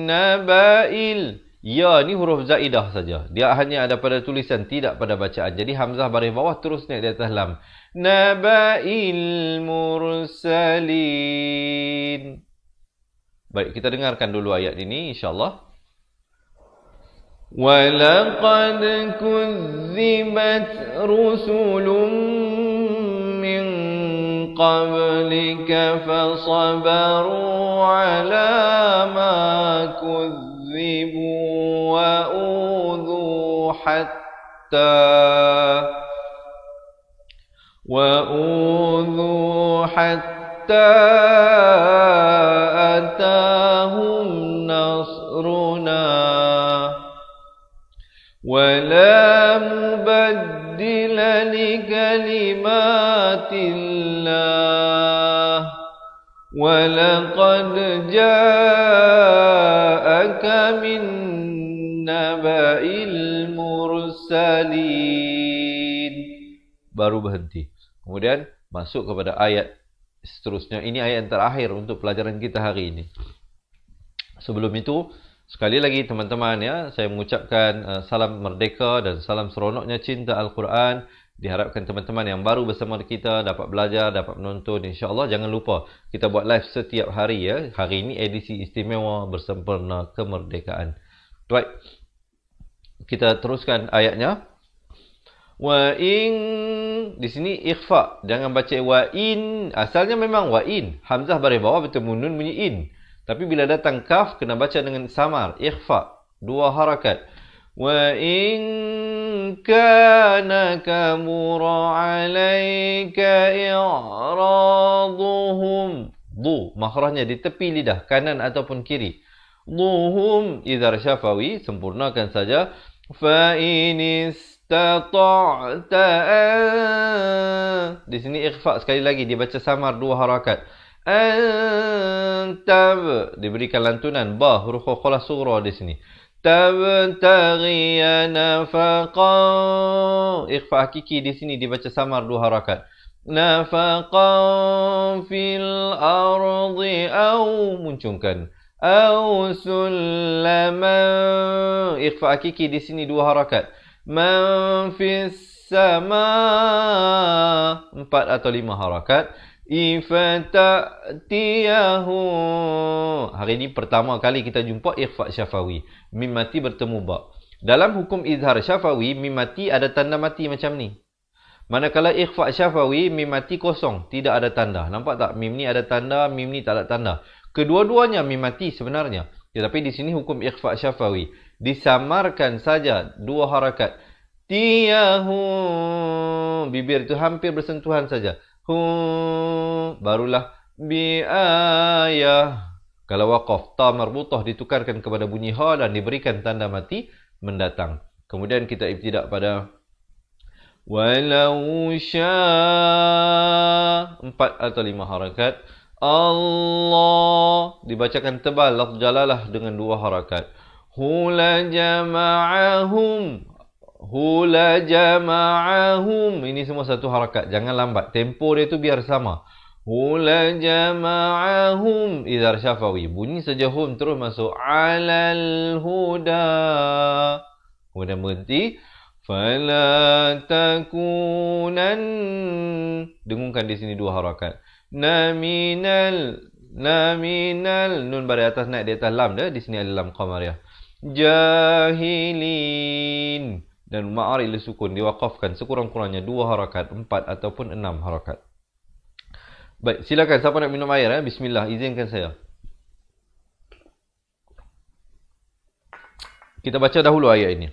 nabail. Ya ni huruf zaidah saja. Dia hanya ada pada tulisan, tidak pada bacaan. Jadi hamzah baris bawah terus naik di atas lam. Nabail mursalin. Baik, kita dengarkan dulu ayat ini insya-Allah. Walaqad kudzibat rusulun min qablika fasabaru ala ma kudzibu wa udhu hatta atahum nasruna wala mubaddila li kalimatillah walaqad ja'aka min naba'il mursalin. Baru berhenti. Kemudian masuk kepada ayat seterusnya. Ini ayat yang terakhir untuk pelajaran kita hari ini. Sebelum itu, sekali lagi teman-teman ya, saya mengucapkan salam merdeka dan salam seronoknya cinta Al-Quran. Diharapkan teman-teman yang baru bersama kita dapat belajar, dapat menonton. InsyaAllah jangan lupa kita buat live setiap hari ya. Hari ini edisi istimewa bersempena kemerdekaan. Baik. Kita teruskan ayatnya. Wa in, di sini ikhfa, jangan baca wa in. Asalnya memang wa in. Hamzah baris bawah bertemu nun bunyi in. Tapi bila datang kaf kena baca dengan samar, ikhfa, 2 harakat. وإن كان كبر عليك إعراضهم. Du, makhrajnya di tepi lidah, kanan ataupun kiri. Duhum, idhar syafawi, sempurnakan saja. فَإِنِ اسْتَطَعْتَ Di sini ikhfa sekali lagi, dibaca samar 2 harakat. Antab, diberikan lantunan. Ba, huruf qalqalah sughra di sini. Tabtaghiya nafaqan. Ikhfa hakiki di sini dibaca samar 2 harakat. Nafaqan fil ardi au, muncungkan. Au sullaman. Ikhfa hakiki di sini 2 harakat. Man fis sama, 4 atau 5 harakat. Ifata'tiyahu. Hari ini pertama kali kita jumpa ikhfa syafawi. Mim mati bertemu ba. Dalam hukum izhar syafawi, mim mati ada tanda mati macam ni. Manakala ikhfa syafawi, mim mati kosong, tidak ada tanda. Nampak tak? Mim ni ada tanda, mim ni tak ada tanda. Kedua-duanya mim mati sebenarnya. Tetapi di sini hukum ikhfa syafawi. Disamarkan saja 2 harakat. Tiyahu. Bibir itu hampir bersentuhan saja. Barulah biayah. Kalau waqaf, ta marbutah ditukarkan kepada bunyi ha dan diberikan tanda mati mendatang. Kemudian kita ibtidak pada walau syaa, 4 atau 5 harakat. Allah, dibacakan tebal lafz jalalah dengan 2 harakat. Hula jama'ahum. Hula jama'ahum. Ini semua 1 harakat. Jangan lambat. Tempo dia tu biar sama. Hula jama'ahum. Izhar syafawi. Bunyi saja hum terus masuk. Alal huda. Kemudian berhenti. Fala takunan. Dengungkan di sini 2 harakat. Naminal. Nun baris atas naik di atas lam dah. Di sini ada lam qamariyah. Jahilin. Dan ma'ari li sukun diwaqafkan sekurang-kurangnya 2 harakat, 4 ataupun 6 harakat. Baik, silakan siapa nak minum air Bismillah, izinkan saya. Kita baca dahulu ayat ini.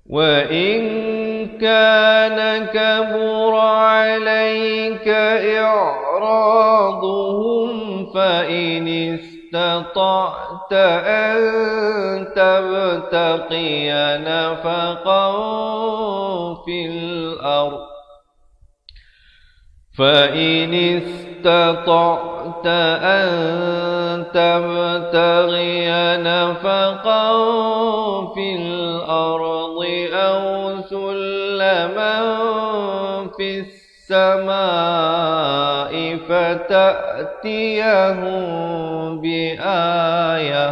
Wa in kana kabura 'alayka i'raduhum fa in استطعت أن تبتغي نفقا في الأرض فإن استطعت أن تبتغي نفقا في الأرض أو سلما في السماء فتأتيهم بآية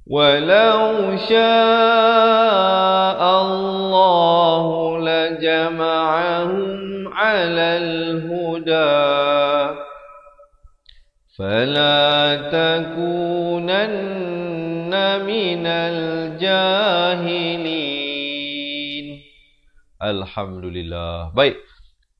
ولو شاء الله لجمعهم على الهدى فلا تكونن من الجاهلين. Alhamdulillah. Baik.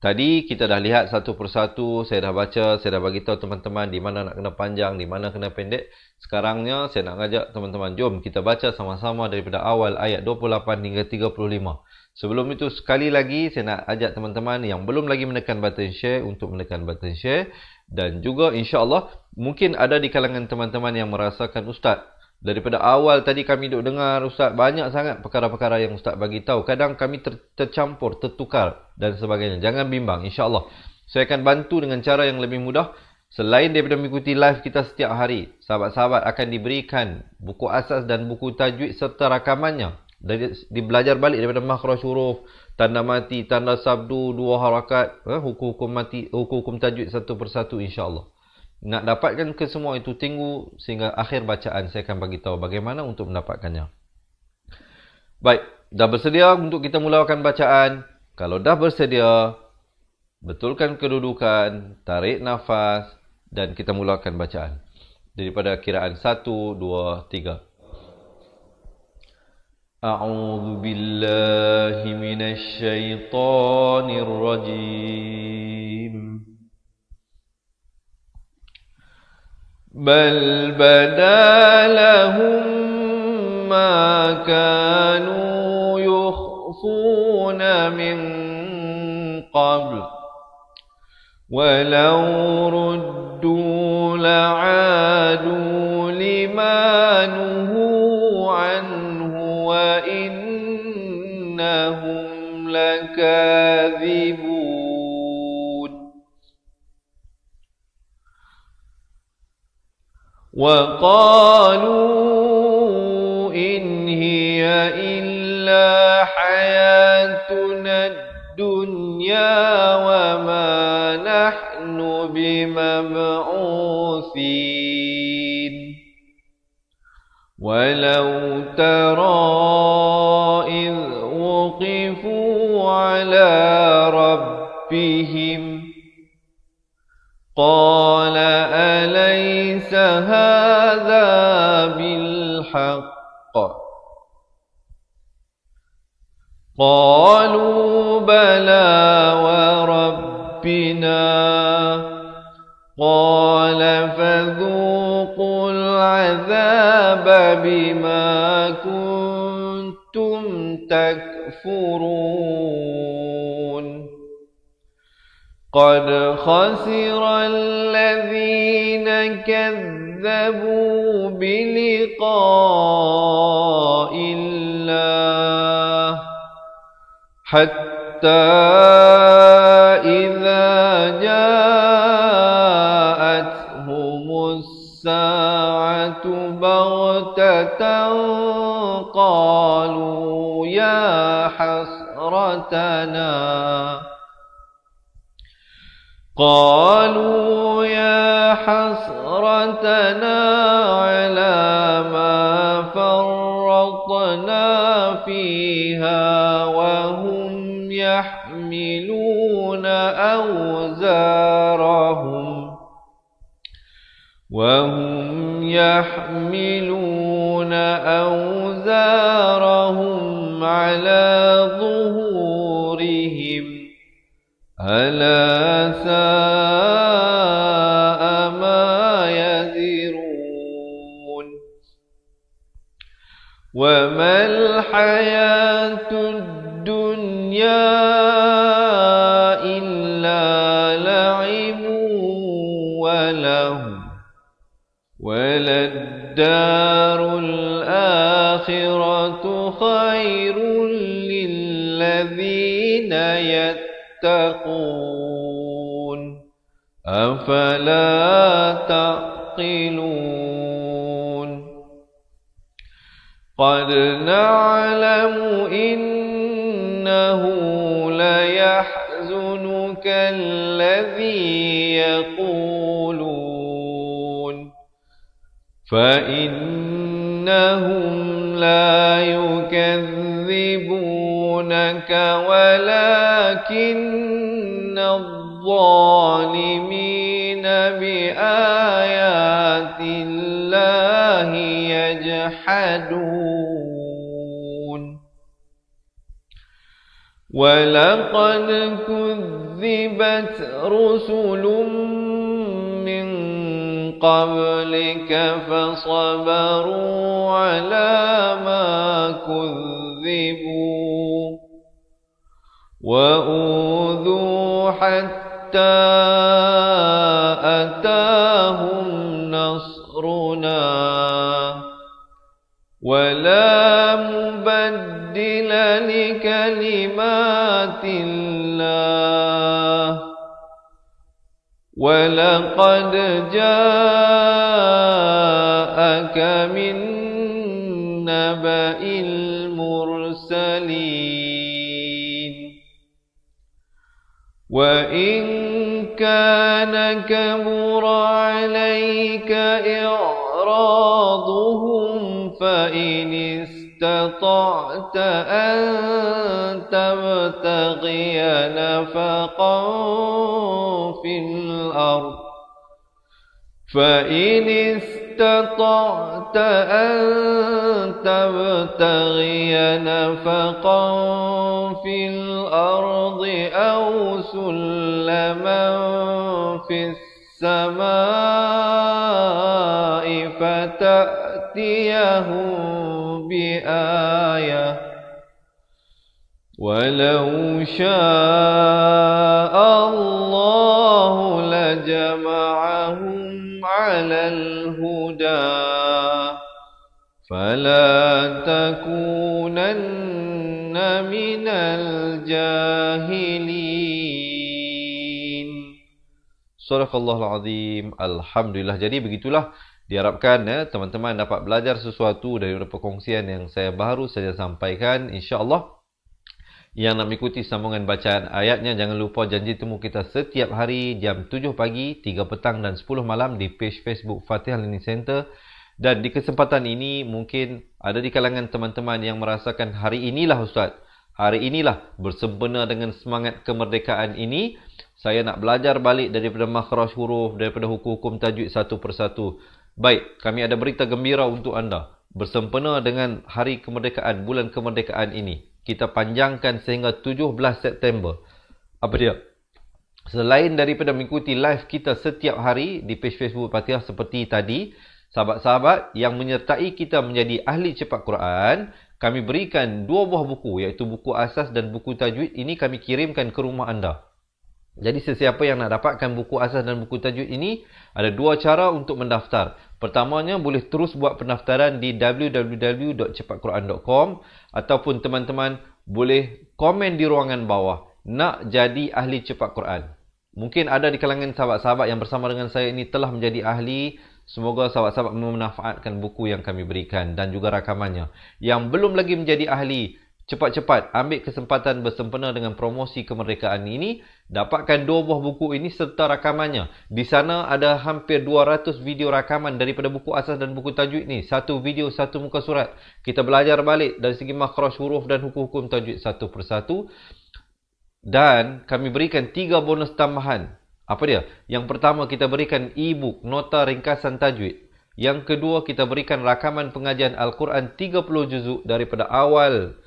Tadi kita dah lihat satu persatu, saya dah baca, saya dah bagi tahu teman-teman di mana nak kena panjang, di mana kena pendek. Sekarangnya saya nak ngajak teman-teman, jom kita baca sama-sama daripada awal ayat 28 hingga 35. Sebelum itu sekali lagi saya nak ajak teman-teman yang belum lagi menekan button share untuk menekan button share. Dan juga insya-Allah mungkin ada di kalangan teman-teman yang merasakan ustaz, daripada awal tadi kami duk dengar ustaz, banyak sangat perkara-perkara yang ustaz bagi tahu. Kadang kami tercampur, tertukar dan sebagainya. Jangan bimbang, insya-Allah. Saya akan bantu dengan cara yang lebih mudah. Selain daripada mengikuti live kita setiap hari, sahabat-sahabat akan diberikan buku asas dan buku tajwid serta rakamannya. Dibelajar balik daripada makhraj huruf, tanda mati, tanda sabdu, 2 harakat, hukum-hukum mati, hukum-hukum tajwid satu persatu insya-Allah. Nak dapatkan ke semua itu, tunggu sehingga akhir bacaan saya akan bagi tahu bagaimana untuk mendapatkannya. Baik, dah bersedia untuk kita mulakan bacaan? Kalau dah bersedia, betulkan kedudukan, tarik nafas dan kita mulakan bacaan. Daripada kiraan 1, 2, 3. A'udzu billahi minasy syaithanir rajim. بل بدا لهم ما كانوا يخفون من قبل ولو ردوا لعادوا لما نهوا عنه وإنهم لكاذبون وقالوا إن هي إلا حياتنا الدنيا وما نحن بمبعوثين ولو ترى إذ وقفوا على ربهم قال أليس هذا بالحق قالوا بلى وربنا قال فذوقوا العذاب بما كنتم تكفرون قد خسر الذين كذبوا بلقاء الله حتى إذا جاءتهم الساعة بغتة قالوا يا حسرتنا على ما فرطنا فيها وهم يحملون أوزارهم على ظهورهم ألا ساء ما يزرون وما الحياة الدنيا إلا لعب ولهو وللدار الآخرة خير للذين يتقون أفلا تعقلون قد نعلم إنه ليحزنك الذي يقولون فإنهم لا يكذبونك ولكن الظالمين بآيات الله يجحدون ولقد كذبت رسل من قبلك فصبروا على ما كذبوا وأوذوا حتى أتاهم نصرنا ولا مبدل لكلمات الله ولقد جاءك من نبأ المرسلين وإن كان كبر عليك إعراضهم فإن استطعت أن تبتغي نفقا في الأرض فإن استطعت أن تبتغي نفقا في الأرض أو سلما في السماء فتأتيهم بآية ولو شاء الله لجمعهم على الهدى فلا تكونن من الجاهلين. Sadaqallahul Azim. Alhamdulillah. Jadi begitulah, diharapkan teman-teman dapat belajar sesuatu dari perkongsian yang saya baru saja sampaikan. InsyaAllah yang nak mengikuti sambungan bacaan ayatnya, jangan lupa janji temu kita setiap hari jam 7 pagi, 3 petang dan 10 malam di page Facebook Fatihah Learning Center. Dan di kesempatan ini mungkin ada di kalangan teman-teman yang merasakan hari inilah Ustaz, hari inilah bersempena dengan semangat kemerdekaan ini, saya nak belajar balik daripada makhraj huruf, daripada hukum-hukum tajwid satu persatu. Baik, kami ada berita gembira untuk anda. Bersempena dengan hari kemerdekaan, bulan kemerdekaan ini, kita panjangkan sehingga 17 September. Apa dia? Selain daripada mengikuti live kita setiap hari di page Facebook Fatihah seperti tadi, sahabat-sahabat yang menyertai kita menjadi ahli cepat Quran, kami berikan 2 buah buku, iaitu buku asas dan buku tajwid. Ini kami kirimkan ke rumah anda. Jadi sesiapa yang nak dapatkan buku asas dan buku tajwid ini, ada 2 cara untuk mendaftar. Pertamanya, boleh terus buat pendaftaran di www.cepatquran.com, ataupun teman-teman boleh komen di ruangan bawah, nak jadi ahli cepat Quran. Mungkin ada di kalangan sahabat-sahabat yang bersama dengan saya ini telah menjadi ahli. Semoga sahabat-sahabat memanfaatkan buku yang kami berikan dan juga rakamannya. Yang belum lagi menjadi ahli, cepat-cepat ambil kesempatan bersempena dengan promosi kemerdekaan ini. Dapatkan 2 buah buku ini serta rakamannya. Di sana ada hampir 200 video rakaman daripada buku asas dan buku tajwid ni. 1 video, 1 muka surat. Kita belajar balik dari segi makhraj huruf dan hukum-hukum tajwid satu persatu. Dan kami berikan 3 bonus tambahan. Apa dia? Yang pertama, kita berikan e-book nota ringkasan tajwid. Yang kedua, kita berikan rakaman pengajian Al-Quran 30 juzuk daripada awal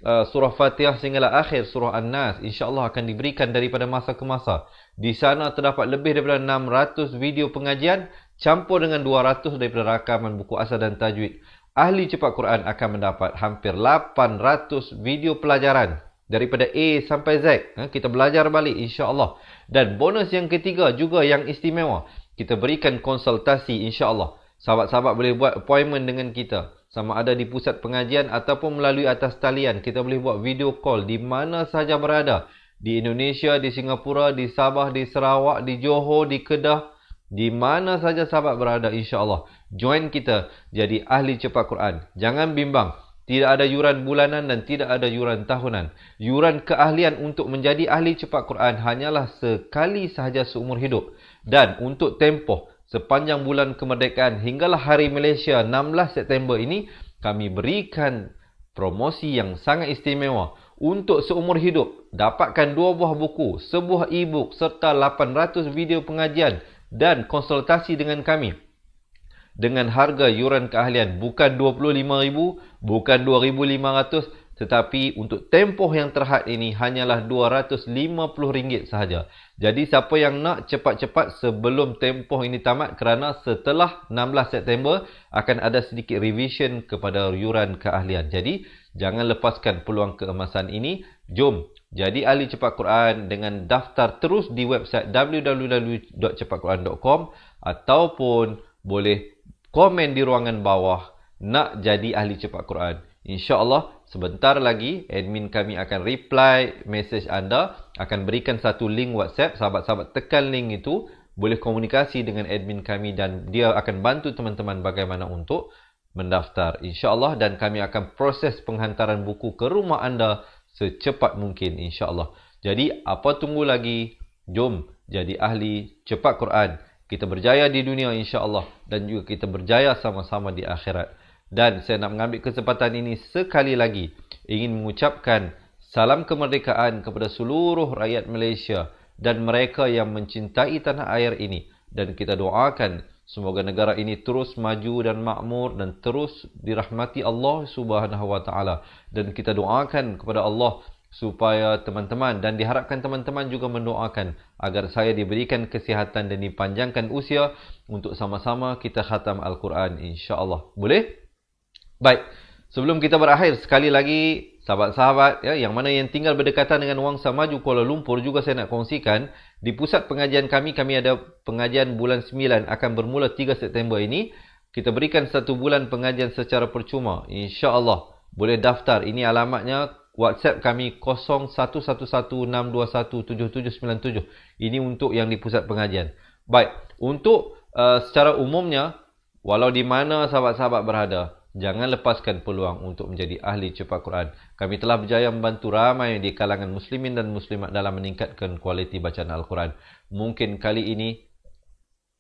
surah Fatihah sehinggalah akhir surah An-Nas. InsyaAllah akan diberikan daripada masa ke masa. Di sana terdapat lebih daripada 600 video pengajian campur dengan 200 daripada rakaman buku asas dan tajwid. Ahli cepat Quran akan mendapat hampir 800 video pelajaran daripada A sampai Z. Kita belajar balik insya-Allah. Dan bonus yang ketiga juga yang istimewa, kita berikan konsultasi insya-Allah. Sahabat-sahabat boleh buat appointment dengan kita, sama ada di pusat pengajian ataupun melalui atas talian. Kita boleh buat video call di mana sahaja berada. Di Indonesia, di Singapura, di Sabah, di Sarawak, di Johor, di Kedah, di mana sahaja sahabat berada insya-Allah. Join kita jadi ahli cepat Quran. Jangan bimbang. Tidak ada yuran bulanan dan tidak ada yuran tahunan. Yuran keahlian untuk menjadi ahli cepat Quran hanyalah sekali sahaja seumur hidup. Dan untuk tempoh sepanjang bulan kemerdekaan hinggalah hari Malaysia 16 September ini, kami berikan promosi yang sangat istimewa. Untuk seumur hidup, dapatkan 2 buah buku, sebuah e-book serta 800 video pengajian dan konsultasi dengan kami. Dengan harga yuran keahlian bukan RM25,000, bukan RM2,500, tetapi untuk tempoh yang terhad ini hanyalah RM250 sahaja. Jadi siapa yang nak cepat-cepat sebelum tempoh ini tamat, kerana setelah 16 September akan ada sedikit revision kepada yuran keahlian. Jadi jangan lepaskan peluang keemasan ini. Jom jadi ahli cepat Quran dengan daftar terus di website www.cepatquran.com ataupun boleh komen di ruangan bawah nak jadi ahli cepat Quran. InsyaAllah sebentar lagi admin kami akan reply mesej anda, akan berikan satu link WhatsApp. Sahabat-sahabat tekan link itu, boleh komunikasi dengan admin kami dan dia akan bantu teman-teman bagaimana untuk mendaftar insyaAllah. Dan kami akan proses penghantaran buku ke rumah anda secepat mungkin insyaAllah. Jadi apa tunggu lagi? Jom jadi ahli cepat Quran. Kita berjaya di dunia insya-Allah dan juga kita berjaya sama-sama di akhirat. Dan saya nak mengambil kesempatan ini sekali lagi ingin mengucapkan salam kemerdekaan kepada seluruh rakyat Malaysia dan mereka yang mencintai tanah air ini. Dan kita doakan semoga negara ini terus maju dan makmur dan terus dirahmati Allah Subhanahu wa taala. Dan kita doakan kepada Allah supaya teman-teman dan diharapkan teman-teman juga mendoakan agar saya diberikan kesihatan dan dipanjangkan usia untuk sama-sama kita khatam Al-Quran, insya-Allah. Boleh? Baik. Sebelum kita berakhir, sekali lagi sahabat-sahabat yang mana yang tinggal berdekatan dengan Wangsa Maju Kuala Lumpur, juga saya nak kongsikan di pusat pengajian kami ada pengajian bulan 9 akan bermula 3 September ini. Kita berikan 1 bulan pengajian secara percuma, insya-Allah. Boleh daftar. Ini alamatnya WhatsApp kami 011162179797. Ini untuk yang di pusat pengajian. Baik, untuk secara umumnya, walau di mana sahabat-sahabat berada, jangan lepaskan peluang untuk menjadi ahli cepat Quran. Kami telah berjaya membantu ramai di kalangan muslimin dan muslimat dalam meningkatkan kualiti bacaan Al-Quran. Mungkin kali ini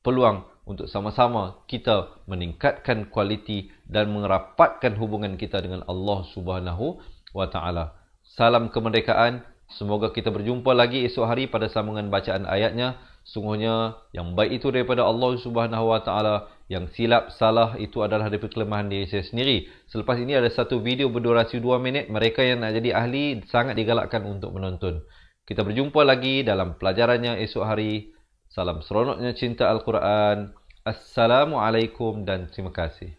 peluang untuk sama-sama kita meningkatkan kualiti dan merapatkan hubungan kita dengan Allah Subhanahu wa Ta'ala. Salam kemerdekaan. Semoga kita berjumpa lagi esok hari pada sambungan bacaan ayatnya. Sungguhnya yang baik itu daripada Allah Subhanahu wa Ta'ala. Yang silap, salah itu adalah daripada kelemahan diri saya sendiri. Selepas ini ada satu video berdurasi 2 minit. Mereka yang nak jadi ahli sangat digalakkan untuk menonton. Kita berjumpa lagi dalam pelajarannya esok hari. Salam seronoknya cinta Al-Quran. Assalamualaikum dan terima kasih.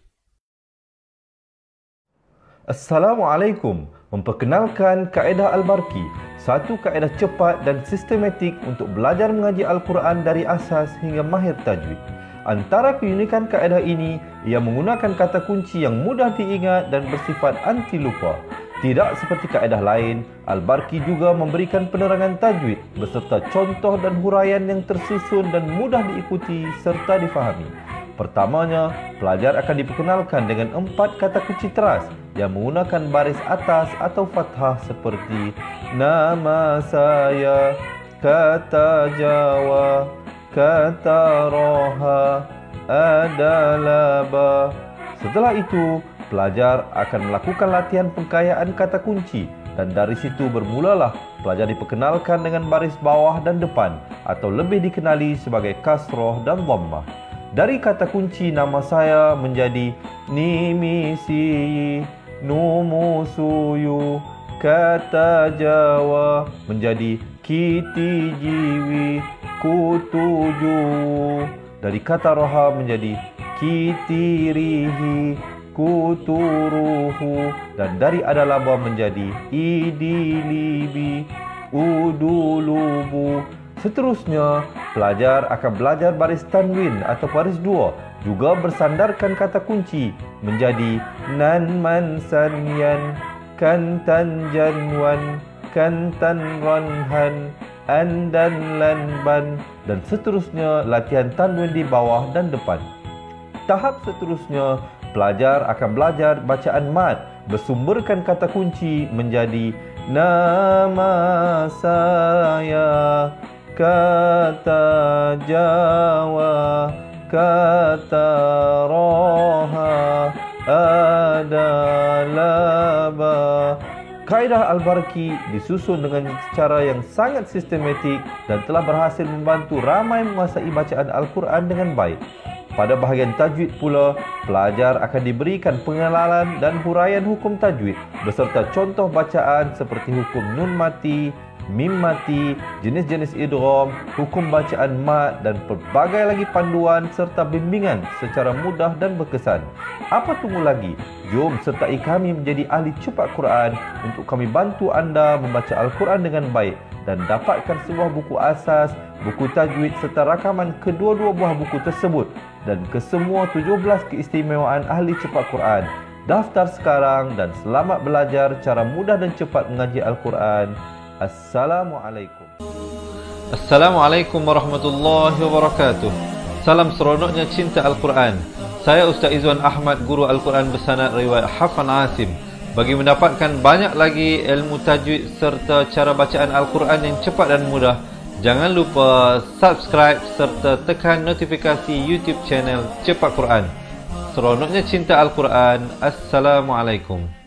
Assalamualaikum. Memperkenalkan kaedah Al-Barki, satu kaedah cepat dan sistematik untuk belajar mengaji Al-Quran dari asas hingga mahir tajwid. Antara keunikan kaedah ini, ia menggunakan kata kunci yang mudah diingat dan bersifat anti lupa. Tidak seperti kaedah lain, Al-Barki juga memberikan penerangan tajwid beserta contoh dan huraian yang tersusun dan mudah diikuti serta difahami. Pertamanya, pelajar akan diperkenalkan dengan 4 kata kunci teras yang menggunakan baris atas atau fathah seperti nama saya, kata Jawa, kata Roha, adalah ba. Setelah itu, pelajar akan melakukan latihan pengkayaan kata kunci dan dari situ bermulalah pelajar diperkenalkan dengan baris bawah dan depan atau lebih dikenali sebagai kasroh dan dhammah. Dari kata kunci nama saya menjadi nimisi, numusuyu, kata Jawa menjadi kiti jiwi, kutuju. Dari kata roha menjadi kitirihi, kuturuhu. Dan dari adalaba menjadi idilibi, udulubu. Seterusnya, pelajar akan belajar baris tanwin atau baris 2, juga bersandarkan kata kunci menjadi nan man sanyan, kantan janwan, kantan ranhan, andan lanban, dan seterusnya latihan tanwin di bawah dan depan. Tahap seterusnya, pelajar akan belajar bacaan mad bersumberkan kata kunci menjadi nama saya, kata Jawa, kata Roha, adalah ba. Kaedah Al-Barki disusun dengan cara yang sangat sistematik dan telah berhasil membantu ramai menguasai bacaan Al-Quran dengan baik. Pada bahagian tajwid pula, pelajar akan diberikan pengenalan dan huraian hukum tajwid beserta contoh bacaan seperti hukum nun mati, mim mati, jenis-jenis idgham, hukum bacaan mad dan pelbagai lagi panduan serta bimbingan secara mudah dan berkesan. Apa tunggu lagi? Jom sertai kami menjadi ahli cepat Quran untuk kami bantu anda membaca Al-Quran dengan baik dan dapatkan sebuah buku asas, buku tajwid serta rakaman kedua-dua buah buku tersebut dan kesemua 17 keistimewaan ahli cepat Quran. Daftar sekarang dan selamat belajar cara mudah dan cepat mengaji Al-Quran. Assalamualaikum. Assalamualaikum warahmatullahi wabarakatuh. Salam seronoknya cinta Al-Quran. Saya Ustaz Izwan Ahmad, guru Al-Quran bersanad riwayat Hafan Asim. Bagi mendapatkan banyak lagi ilmu tajwid serta cara bacaan Al-Quran yang cepat dan mudah, jangan lupa subscribe serta tekan notifikasi YouTube channel Cepat Quran. Seronoknya cinta Al-Quran. Assalamualaikum.